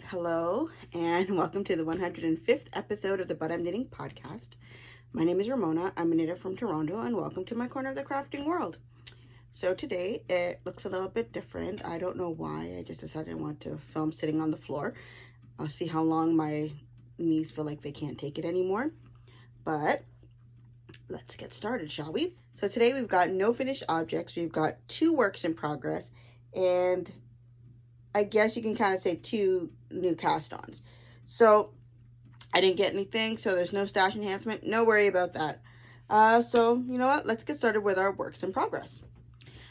Hello, and welcome to the 105th episode of the But I'm Knitting podcast. My name is Ramona. I'm a knitter from Toronto, and welcome to my corner of the crafting world. So today, it looks a little bit different. I don't know why. I just decided I want to film sitting on the floor. I'll see how long my knees feel like they can't take it anymore. But let's get started, shall we? So today we've got no finished objects. We've got 2 works in progress, and I guess you can kind of say 2 new cast-ons. So I didn't get anything, so there's no stash enhancement. No worry about that. So you know what? Let's get started with our works in progress.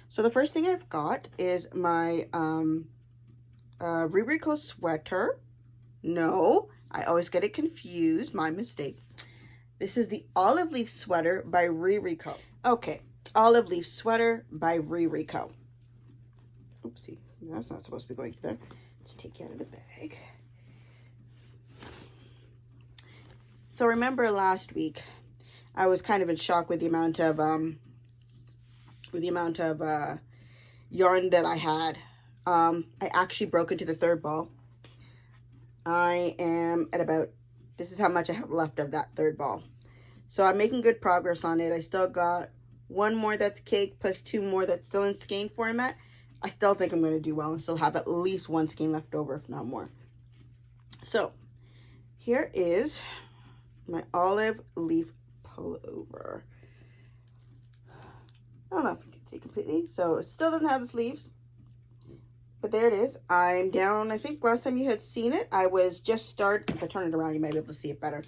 So the first thing I've got is my Ririko sweater. No, I always get it confused. My mistake. This is the olive leaf sweater by Ririko. Okay, olive leaf sweater by Ririko. Oopsie. That's not supposed to be going through there. Let's take it out of the bag. So remember last week, I was kind of in shock with the amount of yarn that I had. I actually broke into the 3rd ball. I am at about, this is how much I have left of that 3rd ball. So I'm making good progress on it. I still got 1 more that's cake plus 2 more that's still in skein format. I still think I'm going to do well and still have at least 1 skein left over, if not more. So, here is my olive leaf pullover. I don't know if you can see completely. So, it still doesn't have the sleeves. But there it is. I'm down, I think last time you had seen it, I was just if I turn it around, you might be able to see it better.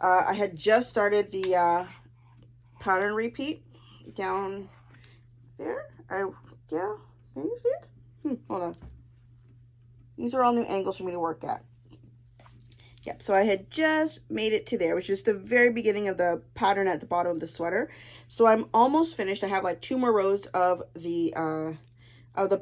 I had just started the pattern repeat down there. Yeah. Can you see it? Hold on. These are all new angles for me to work at. Yep, so I had just made it to there, which is the very beginning of the pattern at the bottom of the sweater. So I'm almost finished. I have like 2 more rows of the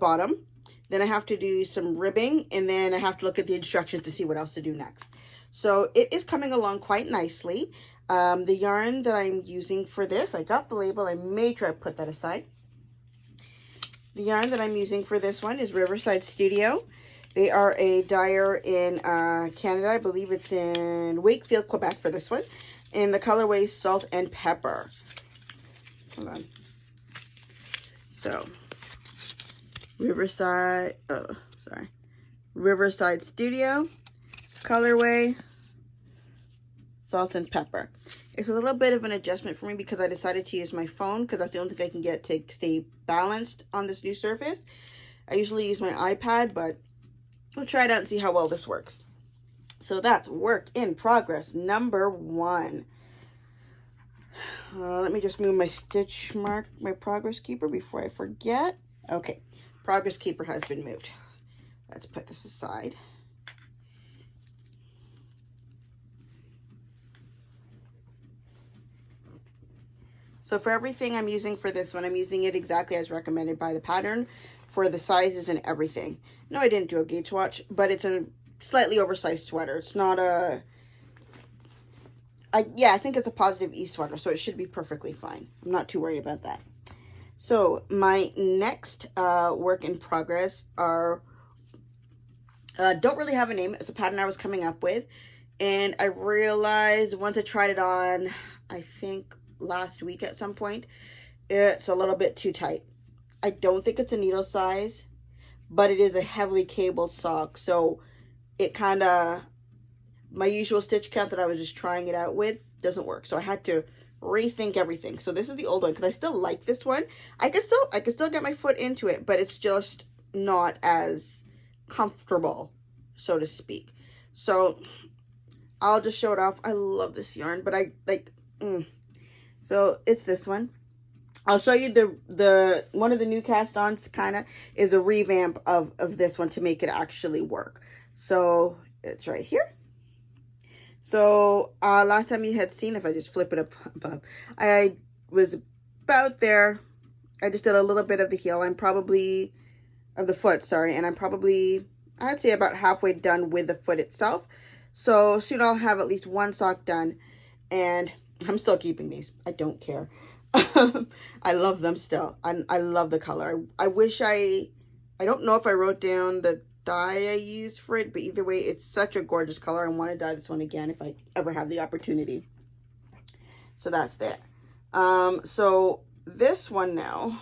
bottom. Then I have to do some ribbing, and then I have to look at the instructions to see what else to do next. So it is coming along quite nicely. The yarn that I'm using for this, I got the label. I may try to put that aside. The yarn that I'm using for this one is Riverside Studio. They are a dyer in Canada. I believe it's in Wakefield, Quebec for this one. And the colorway is Salt and Pepper. Hold on. So, Riverside Studio, colorway, Salt and Pepper. It's a little bit of an adjustment for me because I decided to use my phone because that's the only thing I can get to stay balanced on this new surface. I usually use my iPad, but we'll try it out and see how well this works. So that's work in progress number 1. Let me just move my stitch mark, my progress keeper before I forget. Okay, progress keeper has been moved. Let's put this aside. So for everything I'm using for this one, I'm using it exactly as recommended by the pattern for the sizes and everything. No, I didn't do a gauge swatch, but it's a slightly oversized sweater. It's not a... I think it's a positive E sweater, so it should be perfectly fine. I'm not too worried about that. So my next work in progress are... don't really have a name. It's a pattern I was coming up with. And I realized once I tried it on, I think last week at some point, it's a little bit too tight. I don't think it's a needle size, but it is a heavily cabled sock, so it kind of, my usual stitch count that I was just trying it out with doesn't work, so I had to rethink everything. So this is the old one because I still like this one. I can still get my foot into it, but it's just not as comfortable, so to speak. So I'll just show it off. I love this yarn, but so it's this one. I'll show you the one of the new cast-ons kind of is a revamp of this one to make it actually work. So it's right here. So last time you had seen, if I just flip it up above, I was about there. I just did a little bit of the heel. I'm probably of the foot, sorry, and I'm probably, I'd say about halfway done with the foot itself. So soon I'll have at least 1 sock done, and I'm still keeping these. I don't care. I love them still. I love the color. I wish I don't know if I wrote down the dye I used for it, but either way, it's such a gorgeous color. I want to dye this one again if I ever have the opportunity. So that's that. So this one now,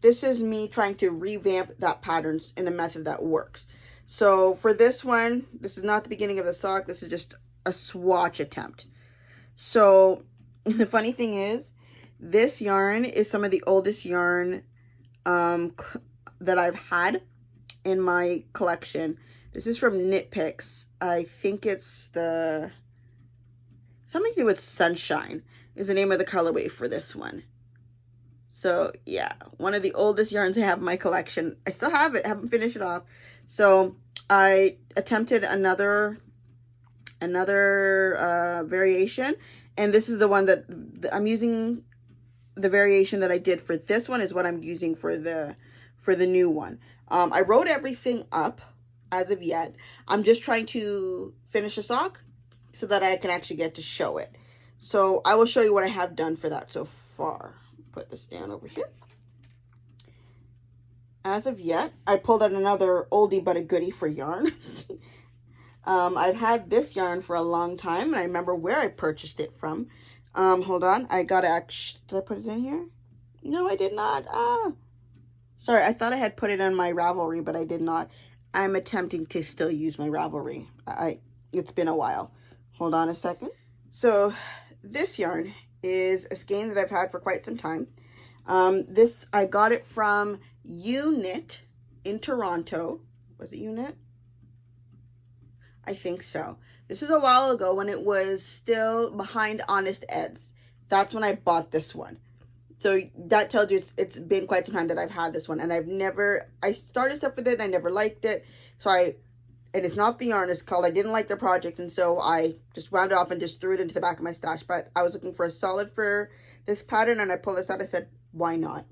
this is me trying to revamp that patterns in a method that works. So for this one, this is not the beginning of the sock. This is just a swatch attempt. So the funny thing is, this yarn is some of the oldest yarn that I've had in my collection. This is from Knit Picks. I think it's the something to do with Sunshine is the name of the colorway for this one. So yeah, one of the oldest yarns I have in my collection. I still have it, haven't finished it off. So I attempted another variation, and this is the one that I'm using. The variation that I did for this one is what I'm using for the new one. I wrote everything up as of yet. I'm just trying to finish a sock so that I can actually get to show it. So I will show you what I have done for that so far. Put this down over here. As of yet, I pulled out another oldie but a goodie for yarn. I've had this yarn for a long time, and I remember where I purchased it from. Hold on. I gotta actually, did I put it in here? No, I did not. Sorry, I thought I had put it on my Ravelry, but I did not. I'm attempting to still use my Ravelry. It's been a while. Hold on a second. So this yarn is a skein that I've had for quite some time. I got it from Unit in Toronto. Was it Unit? I think so. This is a while ago when it was still behind Honest Ed's. That's when I bought this one. So that tells you it's been quite some time that I've had this one. And I started stuff with it and I never liked it. And it's not the yarn, it's called I didn't like the project. And so I just wound it off and just threw it into the back of my stash. But I was looking for a solid for this pattern and I pulled this out. I said, why not?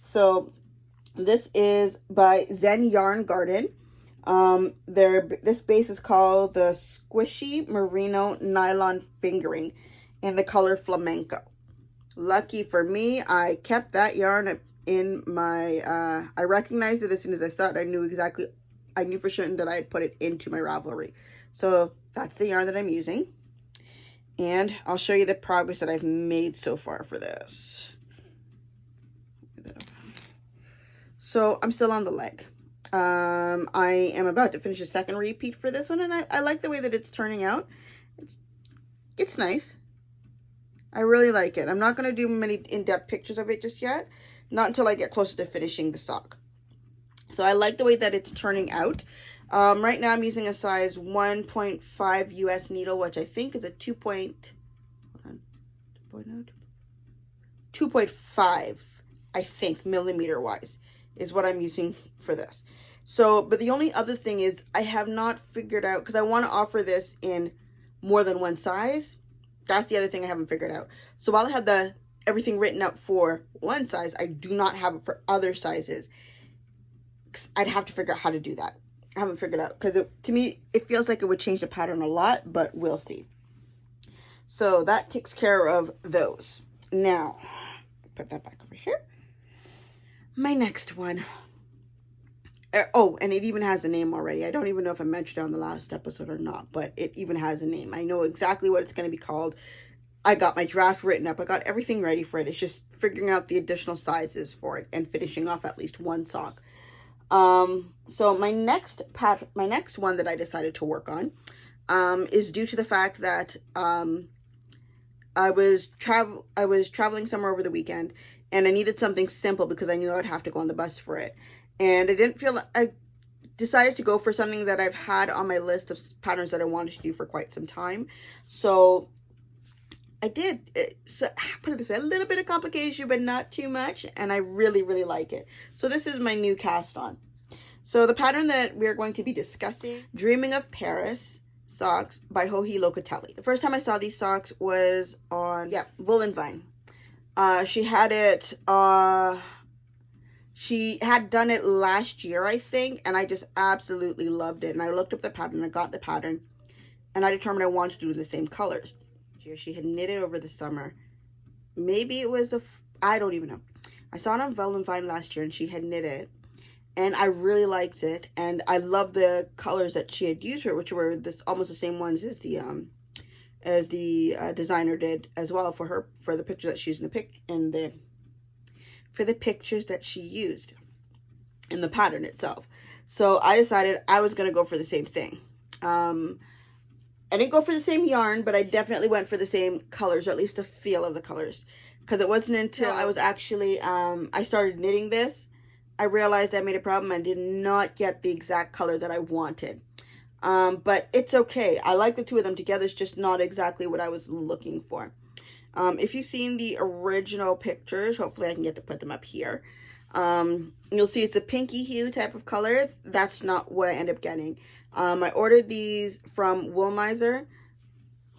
So this is by Zen Yarn Garden. This base is called the Squishy Merino Nylon Fingering in the color Flamenco. Lucky for me, I kept that yarn in my, I recognized it as soon as I saw it. I knew for certain that I had put it into my Ravelry. So that's the yarn that I'm using. And I'll show you the progress that I've made so far for this. So I'm still on the leg. I am about to finish a second repeat for this one, and I like the way that it's turning out. It's nice. I really like it. I'm not going to do many in-depth pictures of it just yet, not until I get closer to finishing the sock. So I like the way that it's turning out. Right now I'm using a size 1.5 US needle, which I think is a 2.5, I think, millimeter wise is what I'm using for this. So, but the only other thing is I have not figured out, because I want to offer this in more than one size. That's the other thing I haven't figured out. So while I have everything written out for one size, I do not have it for other sizes. I'd have to figure out how to do that. I haven't figured out, because to me, it feels like it would change the pattern a lot, but we'll see. So that takes care of those. Now, put that back over here. My next one. Oh, and it even has a name already. I don't even know if I mentioned it on the last episode or not, but it even has a name. I know exactly what it's going to be called. I got my draft written up. I got everything ready for it. It's just figuring out the additional sizes for it and finishing off at least one sock. So my next one that I decided to work on is due to the fact that I was traveling somewhere over the weekend, and I needed something simple because I knew I would have to go on the bus for it. And I decided to go for something that I've had on my list of patterns that I wanted to do for quite some time. So I did. So put it this way, a little bit of complication, but not too much. And I really, really like it. So this is my new cast on. So the pattern that we're going to be discussing, Dreaming of Paris socks by Hohilo Catelli. The first time I saw these socks was on, Woolen Vine. She had it, she had done it last year, I think, and I just absolutely loved it. And I looked up the pattern, I got the pattern, and I determined I wanted to do the same colors. She had knitted over the summer. Maybe it was I don't even know. I saw it on Woolen Vine last year, and she had knitted, and I really liked it. And I love the colors that she had used for it, which were this almost the same ones as the designer did as well for the picture that she used for the pictures that she used in the pattern itself. So I decided I was going to go for the same thing. I didn't go for the same yarn, but I definitely went for the same colors, or at least the feel of the colors. Because it wasn't until I was actually, I started knitting this, I realized I made a problem. I did not get the exact color that I wanted. But it's okay. I like the two of them together. It's just not exactly what I was looking for. If you've seen the original pictures, hopefully I can get to put them up here. You'll see it's a pinky hue type of color. That's not what I end up getting. I ordered these from Woolmizer,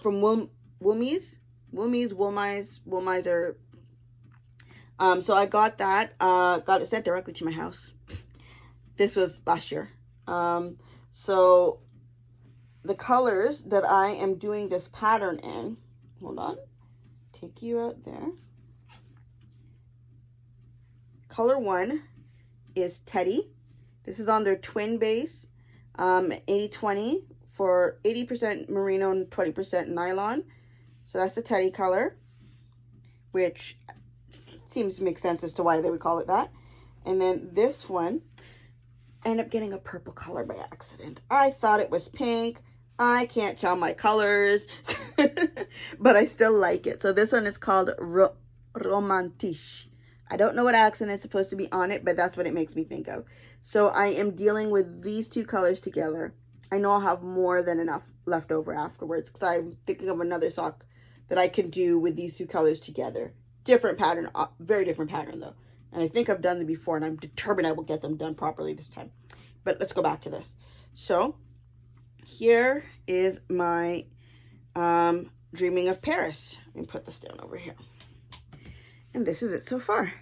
Woolmizer. So I got that, got it sent directly to my house. This was last year. So the colors that I am doing this pattern in, hold on, take you out there. Color 1 is Teddy. This is on their twin base, 80-20 for 80% merino and 20% nylon. So that's the Teddy color, which seems to make sense as to why they would call it that. And then this one, I ended up getting a purple color by accident. I thought it was pink. I can't tell my colors, but I still like it. So this one is called Romantisch. I don't know what accent is supposed to be on it, but that's what it makes me think of. So I am dealing with these two colors together. I know I'll have more than enough left over afterwards, because I'm thinking of another sock that I can do with these two colors together. Different pattern, very different pattern though. And I think I've done them before, and I'm determined I will get them done properly this time. But let's go back to this. So here is my Dreaming of Paris. Let me put this down over here. And this is it so far.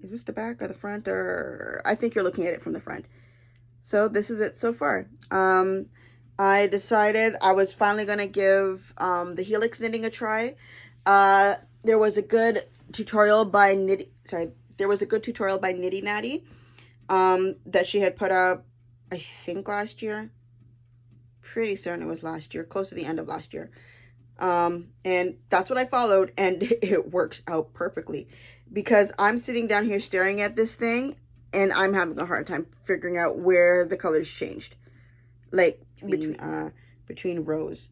Is this the back or the front? Or I think you're looking at it from the front. So this is it so far. I decided I was finally going to give the helix knitting a try. There was a good tutorial by Nitty Natty that she had put up, I think last year. Pretty certain it was last year, close to the end of last year. And that's what I followed, and it works out perfectly, because I'm sitting down here staring at this thing and I'm having a hard time figuring out where the colors changed, like between rows.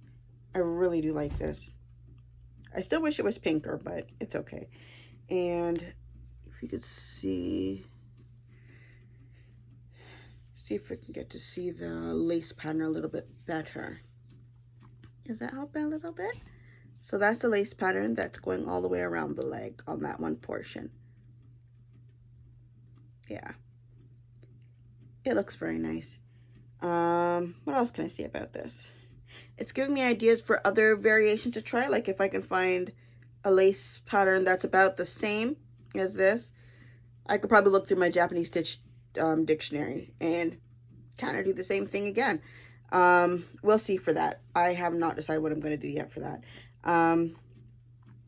I really do like this. I still wish it was pinker, but it's okay. And if you could see if I can get to see the lace pattern a little bit better. Does that help a little bit? So that's the lace pattern that's going all the way around the leg on that one portion. Yeah. It looks very nice. What else can I say about this? It's giving me ideas for other variations to try, like if I can find a lace pattern that's about the same as this. I could probably look through my Japanese stitch dictionary and kind of do the same thing again. We'll see for that. I have not decided what I'm going to do yet for that.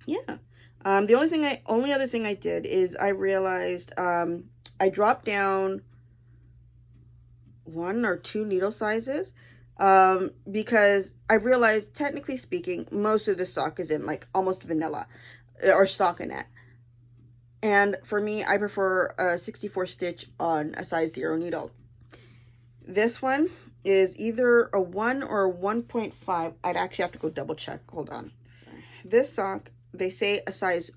Yeah. The only other thing I did is I realized I dropped down 1 or 2 needle sizes because I realized, technically speaking, most of the sock is in like almost vanilla or stockinette. And for me, I prefer a 64 stitch on a size 0 needle. This one is either a 1 or a 1.5. I'd actually have to go double check. Hold on. This sock, they say a size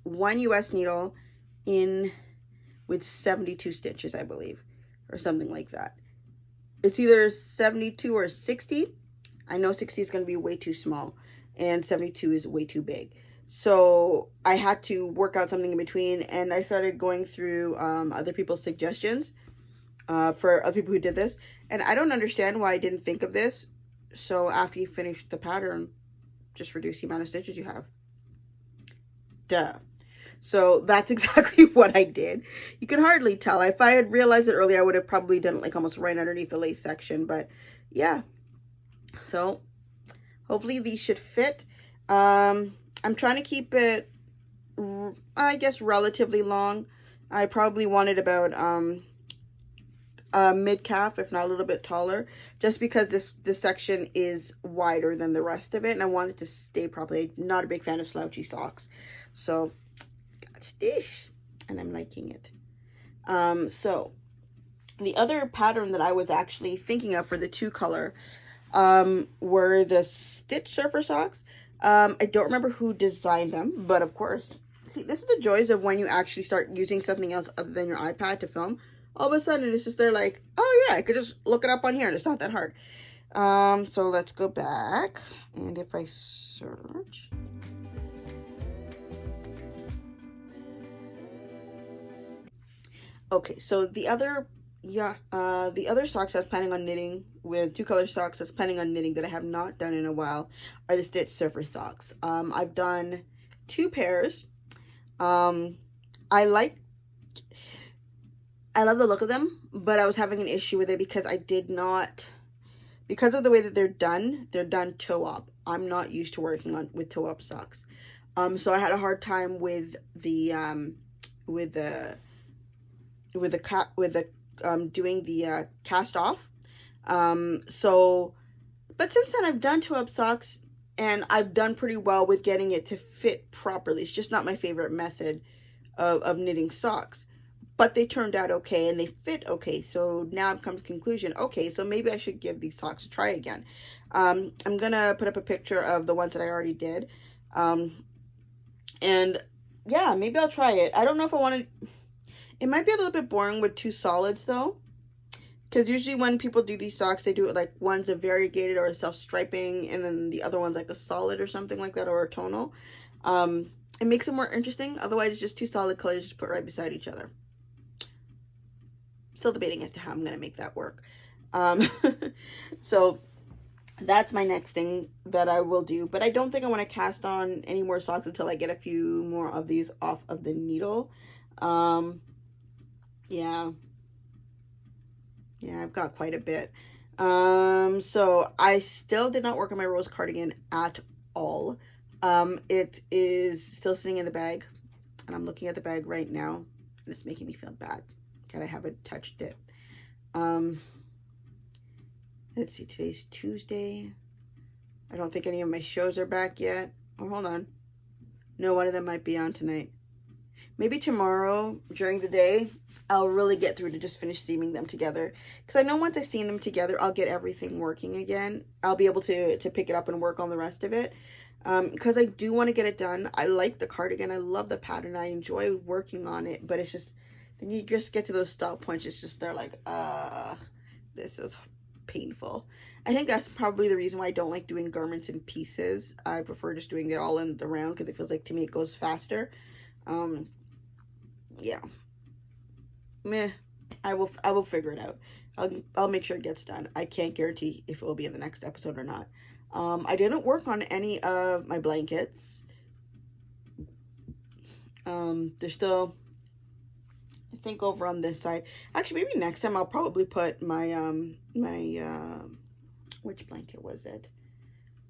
1 US needle in with 72 stitches, I believe, or something like that. It's either 72 or 60. I know 60 is going to be way too small, and 72 is way too big. So I had to work out something in between, and I started going through other people's suggestions for other people who did this. And I don't understand why I didn't think of this. So after you finish the pattern, just reduce the amount of stitches you have. Duh. So that's exactly what I did. You can hardly tell. If I had realized it earlier, I would have probably done it like almost right underneath the lace section. But yeah. So hopefully these should fit. I'm trying to keep it, I guess, relatively long. I probably wanted about mid-calf, if not a little bit taller, just because this section is wider than the rest of it, and I want it to stay properly. I'm not a big fan of slouchy socks, so got this, and I'm liking it. So the other pattern that I was actually thinking of for the 2-color were the stitch surfer socks. I don't remember who designed them, but of course, see, this is the joys of when you actually start using something else other than your iPad to film. All of a sudden, it's just, they're like, oh yeah, I could just look it up on here and it's not that hard. So let's go back, and if I search, okay, so the other socks I was planning on knitting, with 2-color socks I was planning on knitting that I have not done in a while, are the stitch surfer socks. I've done 2 pairs. I love the look of them, but I was having an issue with it because because of the way that they're done toe-up. I'm not used to working with toe-up socks. So I had a hard time with doing the cast off. But since then I've done toe-up socks, and I've done pretty well with getting it to fit properly. It's just not my favorite method of knitting socks. But they turned out okay, and they fit okay. So now I've come to the conclusion, okay, so maybe I should give these socks a try again. I'm going to put up a picture of the ones that I already did. And yeah, maybe I'll try it. I don't know if I want to... It might be a little bit boring with 2 solids, though. Because usually when people do these socks, they do it like one's a variegated or a self-striping, and then the other one's like a solid or something like that, or a tonal. It makes it more interesting. Otherwise, it's just 2 solid colors just put right beside each other. Still debating as to how I'm going to make that work. So that's my next thing that I will do. But I don't think I want to cast on any more socks until I get a few more of these off of the needle. Yeah, I've got quite a bit. So I still did not work on my rose cardigan at all. It is still sitting in the bag, and I'm looking at the bag right now, and it's making me feel bad that I haven't touched it. Let's see, today's Tuesday. I don't think any of my shows are back yet. Oh, hold on. No, one of them might be on tonight. Maybe tomorrow during the day, I'll really get through to just finish seaming them together. Because I know once I seam them together, I'll get everything working again. I'll be able to pick it up and work on the rest of it. Because I do want to get it done. I like the cardigan. I love the pattern. I enjoy working on it. But it's just, then you just get to those stop points. It's just, they're like, this is painful. I think that's probably the reason why I don't like doing garments in pieces. I prefer just doing it all in the round, because it feels like, to me, it goes faster. Yeah. Meh. I will figure it out. I'll make sure it gets done. I can't guarantee if it will be in the next episode or not. I didn't work on any of my blankets. They're still, I think, over on this side. Actually, maybe next time I'll probably put my which blanket was it?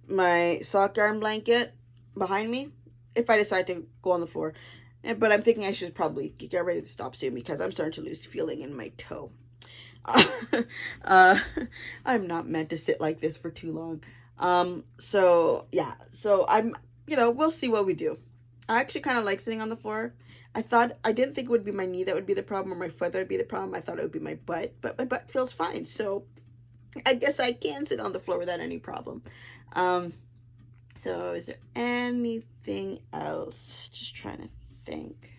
My sock yarn blanket behind me, if I decide to go on the floor. But I'm thinking I should probably get ready to stop soon, because I'm starting to lose feeling in my toe. I'm not meant to sit like this for too long. So yeah, so I'm, we'll see what we do. I actually kind of like sitting on the floor. I didn't think it would be my knee that would be the problem, or my foot that would be the problem. I thought it would be my butt, but my butt feels fine. So I guess I can sit on the floor without any problem. So is there anything else? Just trying to think.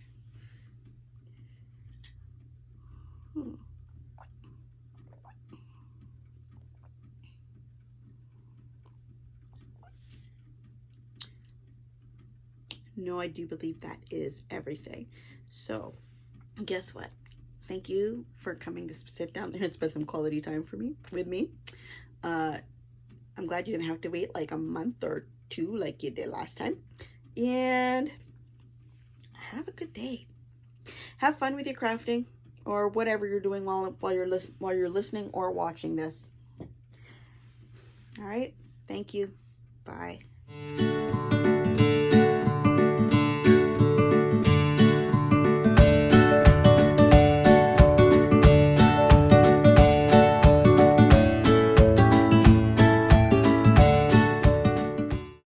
No, I do believe that is everything. So guess what? Thank you for coming to sit down there and spend some quality time with me. I'm glad you didn't have to wait like a month or 2 like you did last time. And have a good day. Have fun with your crafting, or whatever you're doing while you're listening or watching this. All right. Thank you. Bye.